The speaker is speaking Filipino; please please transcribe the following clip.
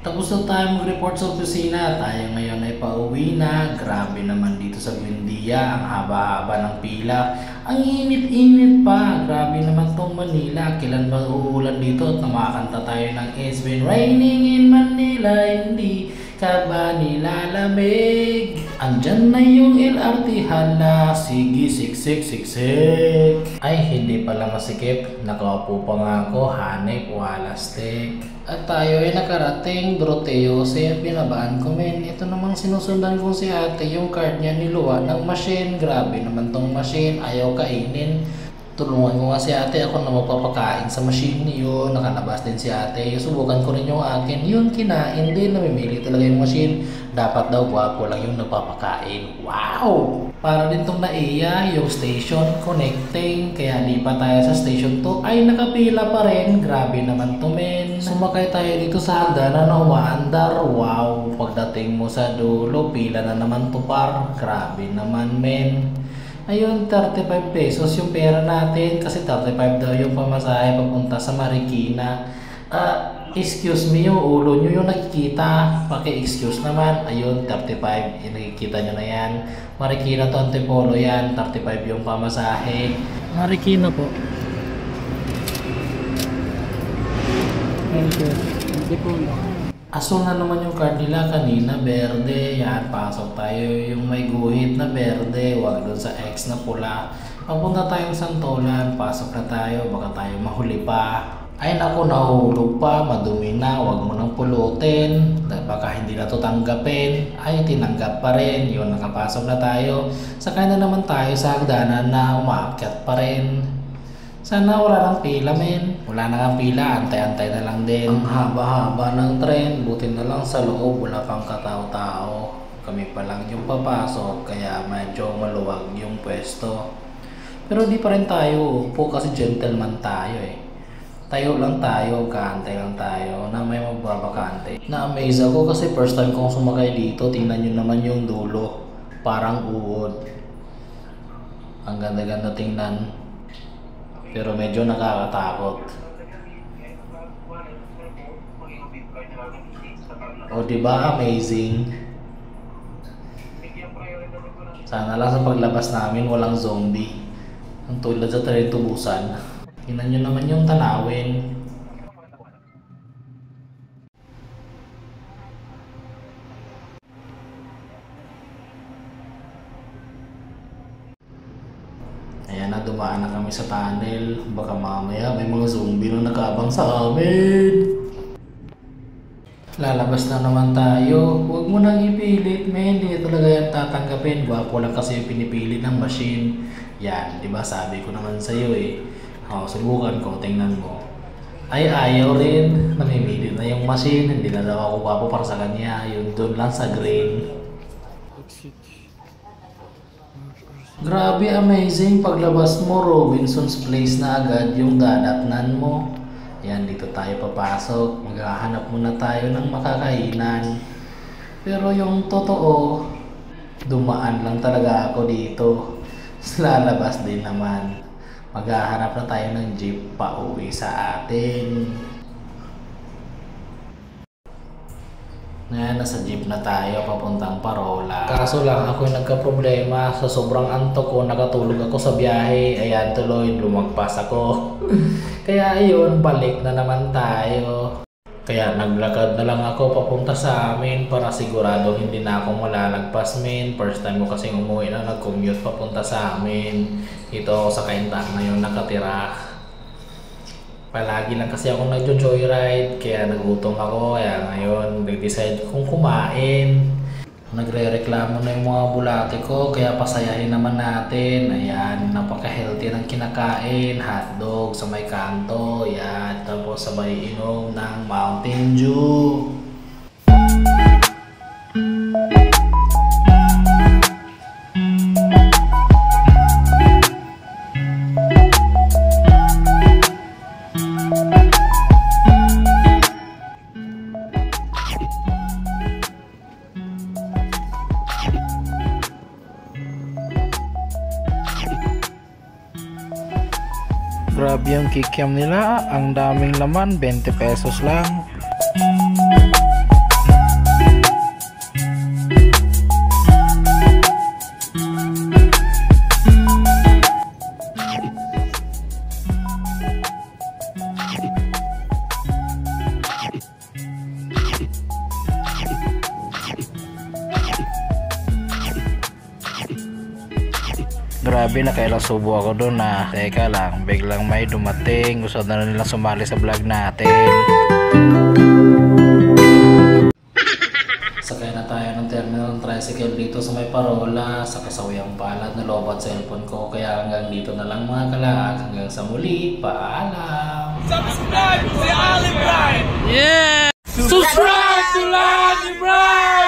Tapos na tayo mag-report sa opisina. Tayo ngayon ay pauwi na. Grabe naman dito sa Buendia. Ang haba-haba ng pila. Ang init-init pa. Grabe naman tong Manila. Kailan ba uulan dito at namakanta tayo ng It's been raining in Manila. Hindi ka ba nilalamig? Andyan na yung LRT, hala. Sige, siksik, siksik. Ay, hindi pala masikip. Nakaupo pa nga ako, hanip, walastik. At tayo ay nakarating, Doroteo, siya binabaan ko, men. Ito namang sinusundan ko si ate, yung card niya niluwa ng machine. Grabe naman tong machine, ayaw kainin. Tulungan ko nga si ate, ako na magpapakain sa machine yun. Nakalabas din si ate. Subukan ko rin yung akin. Yun, kinain din. Namimili talaga yung machine. Dapat daw gwapo lang yung nagpapakain. Wow! Para din tong naiya, yung station connecting. Kaya lipat tayo sa station 2. Ay, nakapila pa rin. Grabe naman to, men. Sumakay tayo dito sa hagdanan na umaandar. Wow! Pagdating mo sa dulo, pila na naman to par. Grabe naman, men. Ayun, 35 pesos yung pera natin kasi 35 daw yung pamasahe papunta sa Marikina. Excuse me, yung ulo nyo yung nakikita. Paki-excuse naman. Ayun, 35. Nakikita nyo na yan. Marikina to Antipolo yan. 35 yung pamasahe. Marikina po. Thank you. Antipolo. Asul na naman yung card nila kanina, berde. Yan, pasok tayo yung may guhit na berde. Huwag doon sa X na pula. Papunta tayong Santolan, pasok na tayo, baka tayo mahuli pa. Ay naku, nahulog pa, madumi na, huwag mo nang pulutin. Baka hindi na to tanggapin. Ay, tinanggap pa rin. Yun, nakapasok na tayo. Sakay na naman tayo sa hagdanan na umaakyat pa rin. Sana wala nang pila, men. Wala na kang pila, antay-antay na lang din. Ang haba-haba ng tren, buti na lang sa loob, wala pang katao-tao. Kami pa lang yung papasok, kaya medyo maluwag yung pwesto. Pero di pa rin tayo upo kasi gentleman tayo eh. Tayo lang tayo, kaantay lang tayo na may magbabakante. Na-amaze ako kasi first time kong sumakay dito, tingnan nyo naman yung dulo. Parang uod. Ang ganda-ganda tingnan. Pero medyo nakakatakot. O diba amazing? Sana lang sa paglabas namin walang zombie. Ang tulad sa Tren to Busan. Tingnan nyo naman yung tanawin. Ayan na, dumaan na kami sa tunnel. Baka mamaya may mga zombie na nakaabang sa amin. Lalabas na naman tayo. Huwag mo nang ipilit, men. Hindi talaga yan tatanggapin. Gwapo lang kasi yung pinipili ng machine. Yan, di ba sabi ko naman sa'yo eh. Subukan ko, tingnan mo. Ay, ayaw rin. Namimili na yung machine. Hindi na daw ako gwapo para sa kanya. Yung doon lang sa green. Grabe, amazing. Paglabas mo, Robinson's Place na agad yung dadatnan mo. Yan, dito tayo papasok. Maghahanap muna tayo ng makakainan. Pero yung totoo, dumaan lang talaga ako dito. Lalabas din naman. Maghahanap na tayo ng jeep pa uwi sa atin. Ngayon, nasa jeep na tayo papuntang Parola. Kaso lang ako yung nagka-problema. Sa sobrang antok ko, nakatulog ako sa biyahe. Ayan, tuloy, lumagpas ako. Kaya ayun, balik na naman tayo. Kaya naglakad na lang ako papunta sa amin para sigurado hindi na ako malalagpas, men. First time ko kasing umuwi na nag-commute papunta sa amin. Ito ako sa Kaintaan ngayon nakatira. Palagi lang kasi ako nagjo-joyride, kaya nagutom ako, kaya ngayon nag-decide kong kumain. Nagre-reklamo na yung mga bulate ko, kaya pasayahin naman natin. Ayan, napaka-healthy ng kinakain, hotdog sa may kanto, yan, tapos sabay inom ng Mountain Dew. Grabe yung kikiam nila, ang daming laman, 20 pesos lang. grabe, nakailang subo ako doon na teka lang, biglang may dumating, gusto na nilang sumali sa vlog natin. Sakay na tayo ng terminal ng tricycle dito sa may Parola, sa kasawayang palad na lobat cellphone ko, kaya hanggang dito na lang mga kalag, hanggang sa muli, paalam! Subscribe to Lani Brian!